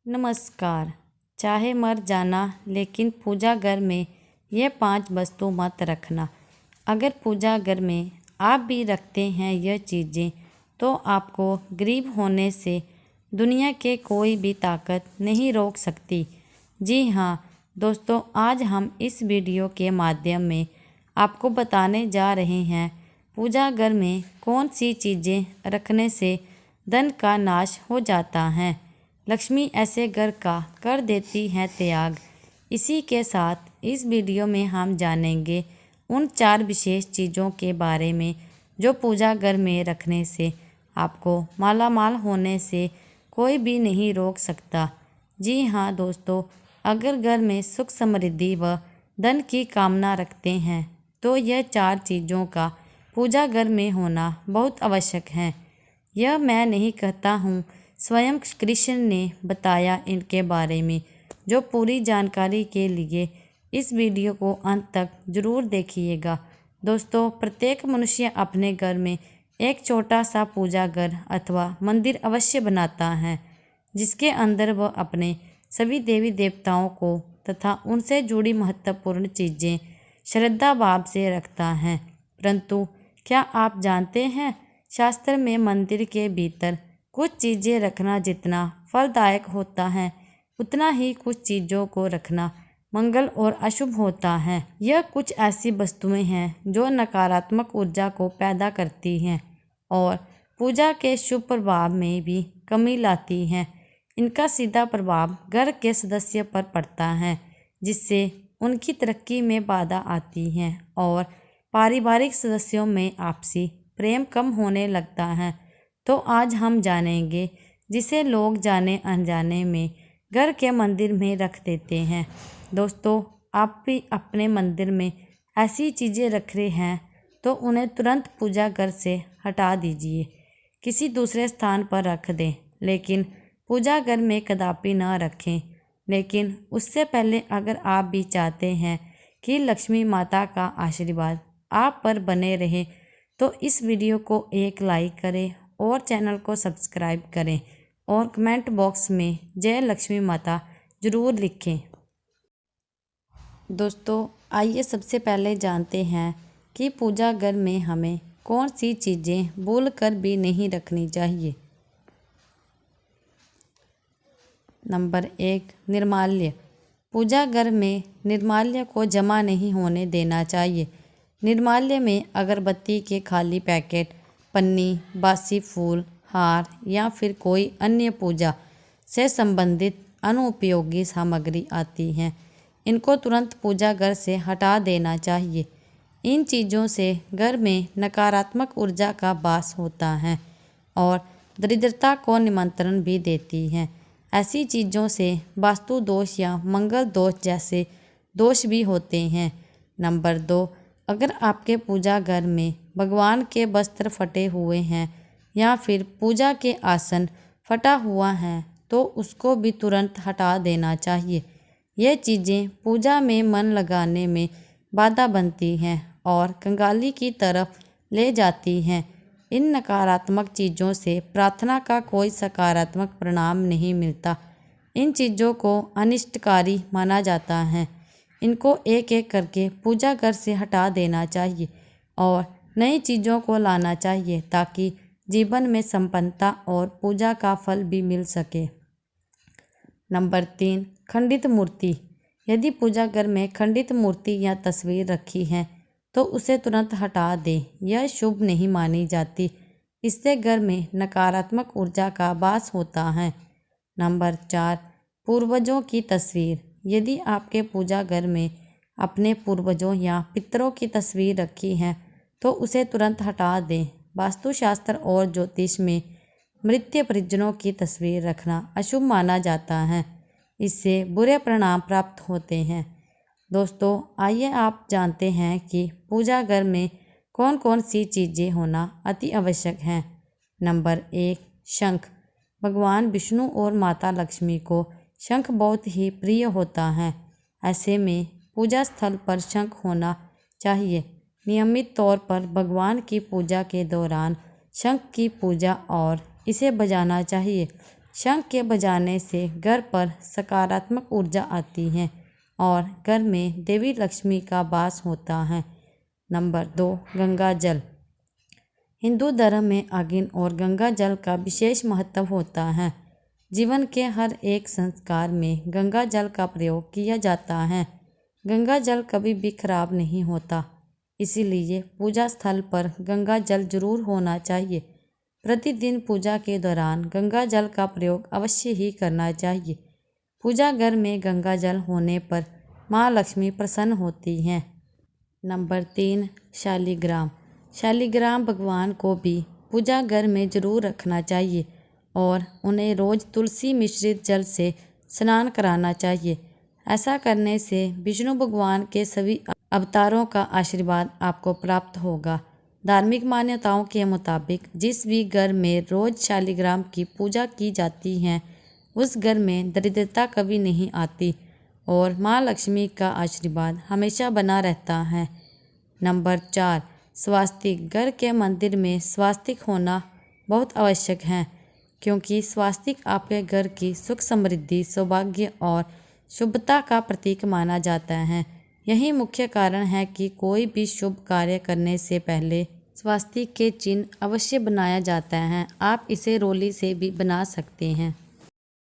नमस्कार। चाहे मर जाना लेकिन पूजा घर में ये 5 वस्तु मत रखना। अगर पूजा घर में आप भी रखते हैं यह चीज़ें तो आपको गरीब होने से दुनिया के कोई भी ताकत नहीं रोक सकती। जी हाँ दोस्तों, आज हम इस वीडियो के माध्यम में आपको बताने जा रहे हैं पूजा घर में कौन सी चीज़ें रखने से धन का नाश हो जाता है, लक्ष्मी ऐसे घर का कर देती है त्याग। इसी के साथ इस वीडियो में हम जानेंगे उन 4 विशेष चीज़ों के बारे में जो पूजा घर में रखने से आपको मालामाल होने से कोई भी नहीं रोक सकता। जी हाँ दोस्तों, अगर घर में सुख समृद्धि व धन की कामना रखते हैं तो यह 4 चीज़ों का पूजा घर में होना बहुत आवश्यक है। यह मैं नहीं कहता हूँ, स्वयं कृष्ण ने बताया इनके बारे में। जो पूरी जानकारी के लिए इस वीडियो को अंत तक ज़रूर देखिएगा। दोस्तों, प्रत्येक मनुष्य अपने घर में एक छोटा सा पूजा घर अथवा मंदिर अवश्य बनाता है, जिसके अंदर वह अपने सभी देवी देवताओं को तथा उनसे जुड़ी महत्वपूर्ण चीज़ें श्रद्धा भाव से रखता है। परंतु क्या आप जानते हैं, शास्त्र में मंदिर के भीतर कुछ चीज़ें रखना जितना फलदायक होता है उतना ही कुछ चीज़ों को रखना मंगल और अशुभ होता है। यह कुछ ऐसी वस्तुएं हैं जो नकारात्मक ऊर्जा को पैदा करती हैं और पूजा के शुभ प्रभाव में भी कमी लाती हैं। इनका सीधा प्रभाव घर के सदस्य पर पड़ता है, जिससे उनकी तरक्की में बाधा आती है और पारिवारिक सदस्यों में आपसी प्रेम कम होने लगता है। तो आज हम जानेंगे जिसे लोग जाने अनजाने में घर के मंदिर में रख देते हैं। दोस्तों, आप भी अपने मंदिर में ऐसी चीज़ें रख रहे हैं तो उन्हें तुरंत पूजा घर से हटा दीजिए, किसी दूसरे स्थान पर रख दें, लेकिन पूजा घर में कदापि ना रखें। लेकिन उससे पहले अगर आप भी चाहते हैं कि लक्ष्मी माता का आशीर्वाद आप पर बने रहे तो इस वीडियो को एक लाइक करें और चैनल को सब्सक्राइब करें और कमेंट बॉक्स में जय लक्ष्मी माता ज़रूर लिखें। दोस्तों, आइए सबसे पहले जानते हैं कि पूजा घर में हमें कौन सी चीज़ें भूल कर भी नहीं रखनी चाहिए। नंबर 1, निर्माल्य। पूजा घर में निर्माल्य को जमा नहीं होने देना चाहिए। निर्माल्य में अगरबत्ती के खाली पैकेट, पन्नी, बासी फूल, हार या फिर कोई अन्य पूजा से संबंधित अनुपयोगी सामग्री आती हैं। इनको तुरंत पूजा घर से हटा देना चाहिए। इन चीज़ों से घर में नकारात्मक ऊर्जा का वास होता है और दरिद्रता को निमंत्रण भी देती हैं। ऐसी चीज़ों से वास्तु दोष या मंगल दोष जैसे दोष भी होते हैं। नंबर 2, अगर आपके पूजा घर में भगवान के वस्त्र फटे हुए हैं या फिर पूजा के आसन फटा हुआ है तो उसको भी तुरंत हटा देना चाहिए। ये चीज़ें पूजा में मन लगाने में बाधा बनती हैं और कंगाली की तरफ ले जाती हैं। इन नकारात्मक चीज़ों से प्रार्थना का कोई सकारात्मक परिणाम नहीं मिलता। इन चीज़ों को अनिष्टकारी माना जाता है। इनको एक एक करके पूजा घर से हटा देना चाहिए और नई चीज़ों को लाना चाहिए ताकि जीवन में संपन्नता और पूजा का फल भी मिल सके। नंबर 3, खंडित मूर्ति। यदि पूजा घर में खंडित मूर्ति या तस्वीर रखी है तो उसे तुरंत हटा दें। यह शुभ नहीं मानी जाती। इससे घर में नकारात्मक ऊर्जा का वास होता है। नंबर 4, पूर्वजों की तस्वीर। यदि आपके पूजा घर में अपने पूर्वजों या पितरों की तस्वीर रखी है तो उसे तुरंत हटा दें। वास्तुशास्त्र और ज्योतिष में मृत परिजनों की तस्वीर रखना अशुभ माना जाता है। इससे बुरे परिणाम प्राप्त होते हैं। दोस्तों, आइए आप जानते हैं कि पूजा घर में कौन कौन सी चीज़ें होना अति आवश्यक हैं। नंबर 1, शंख। भगवान विष्णु और माता लक्ष्मी को शंख बहुत ही प्रिय होता है। ऐसे में पूजा स्थल पर शंख होना चाहिए। नियमित तौर पर भगवान की पूजा के दौरान शंख की पूजा और इसे बजाना चाहिए। शंख के बजाने से घर पर सकारात्मक ऊर्जा आती है और घर में देवी लक्ष्मी का वास होता है। नंबर 2, गंगा जल। हिंदू धर्म में अग्नि और गंगा जल का विशेष महत्व होता है। जीवन के हर एक संस्कार में गंगा जल का प्रयोग किया जाता है। गंगा जल कभी भी खराब नहीं होता, इसीलिए पूजा स्थल पर गंगा जल जरूर होना चाहिए। प्रतिदिन पूजा के दौरान गंगा जल का प्रयोग अवश्य ही करना चाहिए। पूजा घर में गंगा जल होने पर माँ लक्ष्मी प्रसन्न होती हैं। नंबर 3, शालिग्राम। शालिग्राम भगवान को भी पूजा घर में जरूर रखना चाहिए और उन्हें रोज़ तुलसी मिश्रित जल से स्नान कराना चाहिए। ऐसा करने से विष्णु भगवान के सभी अवतारों का आशीर्वाद आपको प्राप्त होगा। धार्मिक मान्यताओं के मुताबिक जिस भी घर में रोज़ शालिग्राम की पूजा की जाती है उस घर में दरिद्रता कभी नहीं आती और माँ लक्ष्मी का आशीर्वाद हमेशा बना रहता है। नंबर 4, स्वास्तिक। घर के मंदिर में स्वास्तिक होना बहुत आवश्यक है, क्योंकि स्वास्तिक आपके घर की सुख समृद्धि, सौभाग्य और शुभता का प्रतीक माना जाता है। यही मुख्य कारण है कि कोई भी शुभ कार्य करने से पहले स्वास्तिक के चिन्ह अवश्य बनाया जाता है। आप इसे रोली से भी बना सकते हैं।